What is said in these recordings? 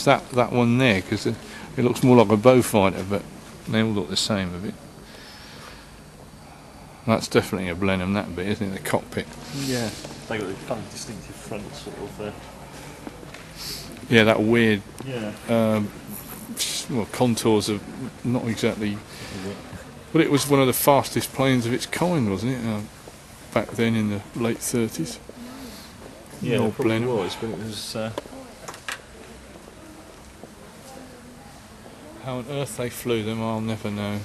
recognise that one there, because it looks more like a Beaufighter, but they all look the same a bit. That's definitely a Blenheim, that bit, isn't it? The cockpit. Yeah, they got the funny distinctive front sort of. Yeah, that weird. Yeah. Well, contours of not exactly. But it was one of the fastest planes of its kind, wasn't it? Back then in the late 30s. Yeah, it probably was, but it was. How on earth they flew them, I'll never know.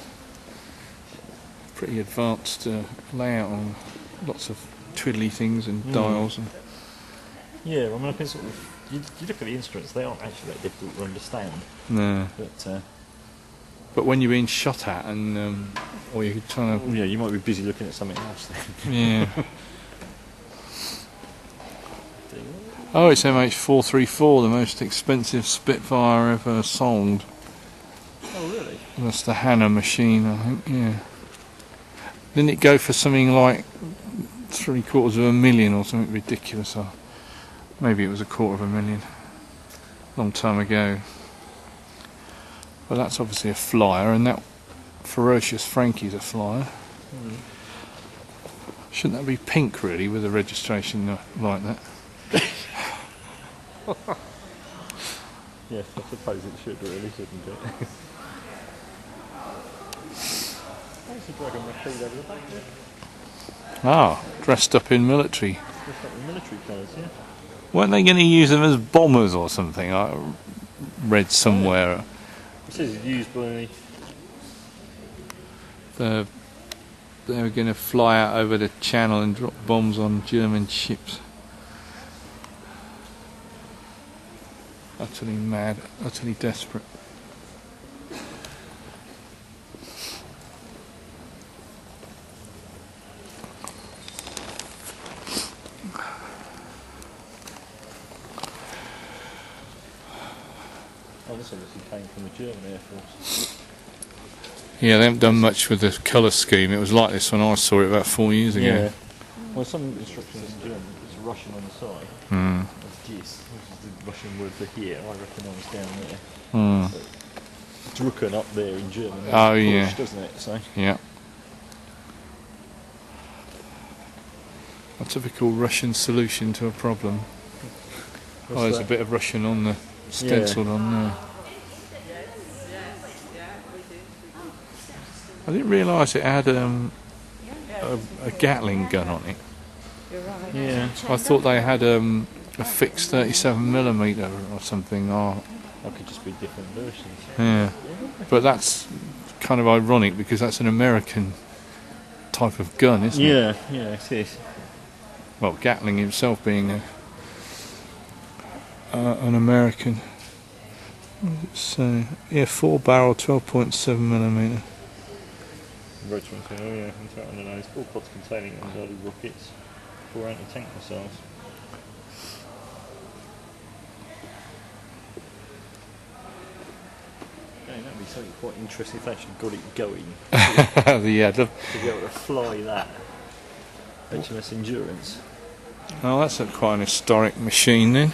Pretty advanced layout on lots of twiddly things and dials. And yeah, I mean, I can sort of. You look at the instruments; they aren't actually that difficult to understand. No. But when you're being shot at, and or you're trying to. Yeah, you might be busy looking at something else then. Yeah. Oh, it's MH434, the most expensive Spitfire ever sold. Oh, really? That's the Hanna machine, I think, yeah. Didn't it go for something like $750,000 or something ridiculous? Or maybe it was $250,000. Long time ago. Well, that's obviously a flyer, and that Ferocious Frankie's a flyer. Shouldn't that be pink, really, with a registration like that? Yes, I suppose it should, really, shouldn't it? There's a Dragon machine over the back there. Ah, dressed up in military. Dressed up in military colours, yeah. Weren't they going to use them as bombers or something? I read somewhere. It says it's used by... They were going to fly out over the channel and drop bombs on German ships. Utterly mad, utterly desperate. Oh, this obviously came from the German Air Force. Yeah, they haven't done much with the colour scheme. It was like this when I saw it about 4 years ago. Yeah. Well, some instructions in German, it's Russian on the side. That's GIS, which is the Russian word for here. I recognise down there. Drucken up there in German. Oh, yeah. Push, doesn't it? So. Yeah. A typical Russian solution to a problem. What's there's that? a bit of Russian on the stenciled on there. I didn't realise it had a Gatling gun on it. Yeah. I thought they had a fixed 37mm or something. Or That could just be different versions. yeah, but that's kind of ironic because that's an American type of gun, isn't it? Yeah, yeah, it is. Well, Gatling himself being an American. What does it say? Yeah, 4-barrel, 12.7mm. Rotorman saying, oh yeah, it's out on the nose. 4 pods containing unguarded rockets, 4 anti-tank missiles. Okay, that'd be something quite interesting if they actually got it going. Yeah, To be able to fly that. HMS Endurance. oh, that's quite an historic machine then.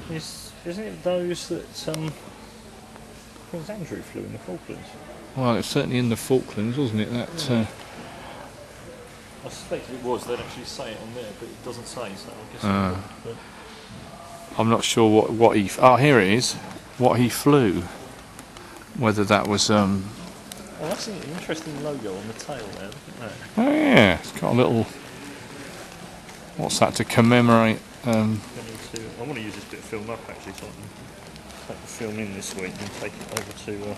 Isn't it those that Prince Andrew flew in the Falklands? Well, it's certainly in the Falklands, wasn't it? That. I suspected it was. They'd actually say it on there, but it doesn't say. So I guess. But I'm not sure what he. Oh, here it is. What he flew. Whether that was. oh, that's an interesting logo on the tail there. Look at that. Oh yeah, it's got a little. What's that to commemorate? I want to use this bit of film up actually, so I can take the film in this week and take it over to.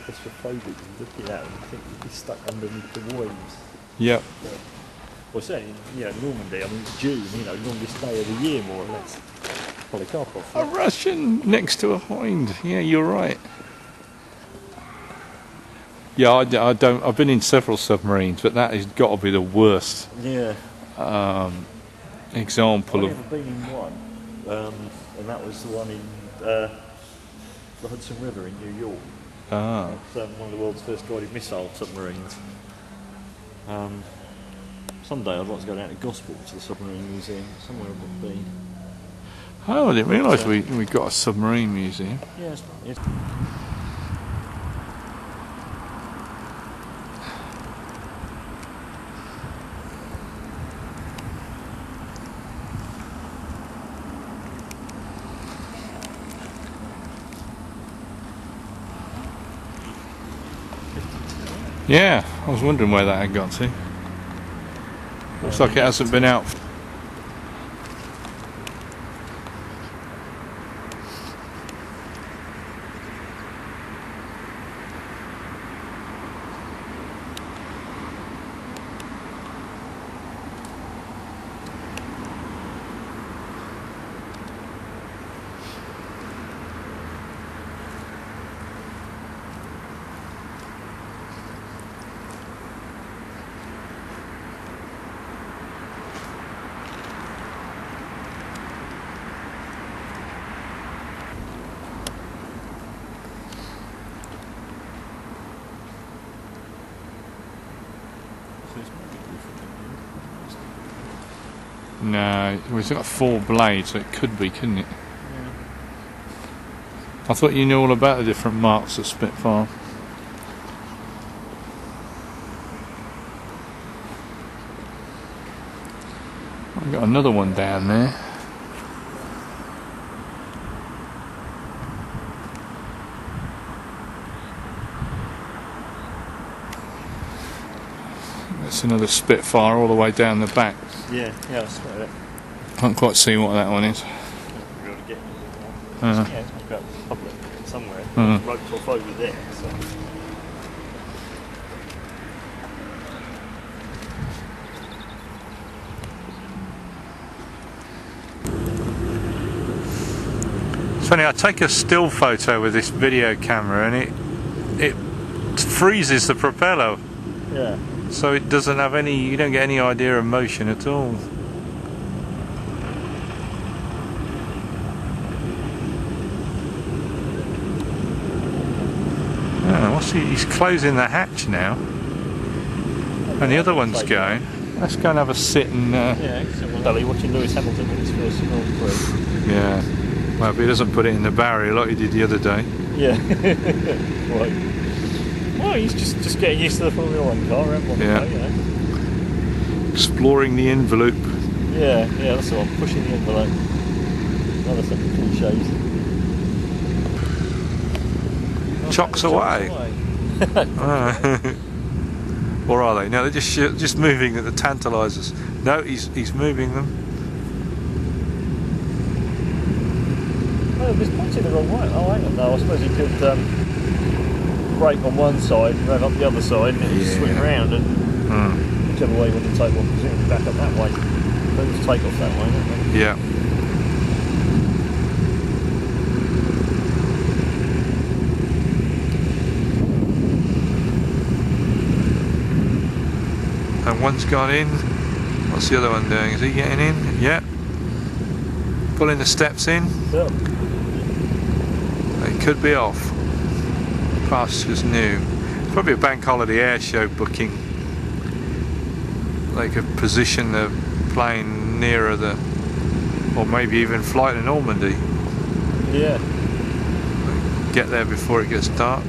Claustrophobic looking at them, I think you'd be stuck underneath the waves. Yep. Well, saying, you know, Normandy, I mean, it's June, you know, longest day of the year, more or less. Polycarpov. A Russian next to a Hind. Yeah, you're right. Yeah, I don't. I've been in several submarines, but that has got to be the worst Yeah. example I've of. never been in one, and that was the one in the Hudson River in New York. Ah. It's one of the world's first guided missile submarines. Someday I'd like to go down to Gosport to the submarine museum. Somewhere I've been. Oh, I didn't realise we got a submarine museum. Yeah, it's Yeah, I was wondering where that had got to. Looks like it hasn't been out. No, it's got 4 blades, so it could be, couldn't it? Yeah. I thought you knew all about the different marks of Spitfire. I've got another one down there. That's another Spitfire all the way down the back. Yeah, I spotted it. Can't quite see what that one is. We've got to get it. Uh-huh. Yeah, it's got public somewhere. Uh-huh. Roped off over there. So. It's funny, I take a still photo with this video camera and it freezes the propeller. Yeah. So it doesn't have any, you don't get any idea of motion at all. Oh, what's he? He's closing the hatch now. And the other one's going. Let's go and have a sit and... Yeah, Belly watching Lewis Hamilton in his first Grand Prix. Yeah. Well, if he doesn't put it in the barrier like he did the other day. Yeah. Right. Well, he's just getting used to the Formula 1 car, Yeah. You know. Exploring the envelope. Yeah, that's the one. Pushing the envelope. Another set of cliches. Chocks away. Or are they? No, they're just moving the tantalisers. No, he's moving them. Oh, he's pointing the wrong way. Oh, hang on. No, I suppose he could brake on one side and rev up the other side, and it'd swing around and whichever way you want to take off, presumably back up that way. Those take off that way, don't they? Yeah. And one's gone in. What's the other one doing? Is he getting in? Yeah. Pulling the steps in. Yeah. It could be off. Pasture's new. Probably a bank holiday air show booking. They could position the plane nearer the, or maybe even fly to Normandy. Yeah. Get there before it gets dark.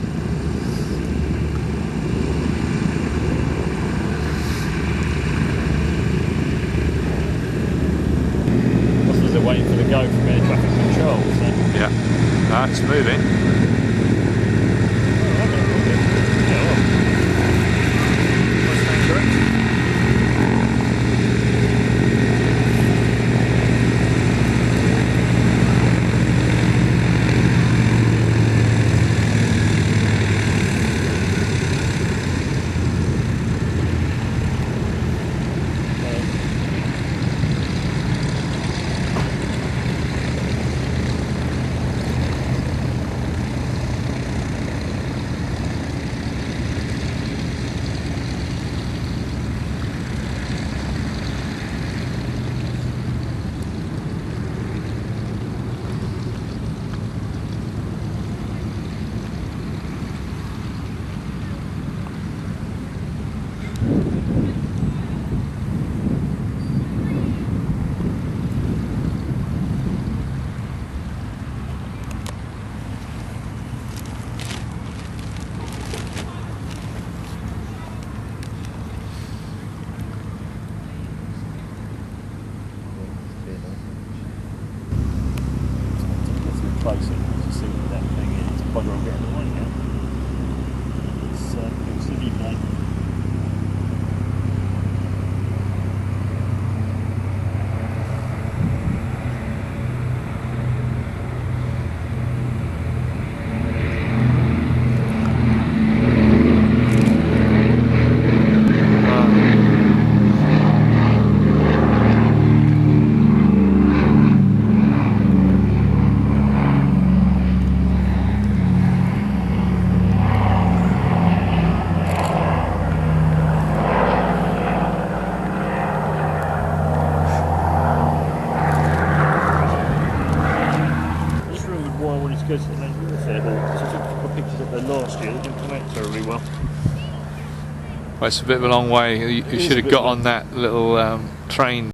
They're waiting for the go from air traffic control. So. Yeah. Ah, it's moving. closer to see what that thing is. Bugger, I'll get in the way now. It's the viewplane. Go to the main warfare hall because I took a couple of pictures up there last year. They didn't come out terribly well. Well, it's a bit of a long way. You should have got on that little train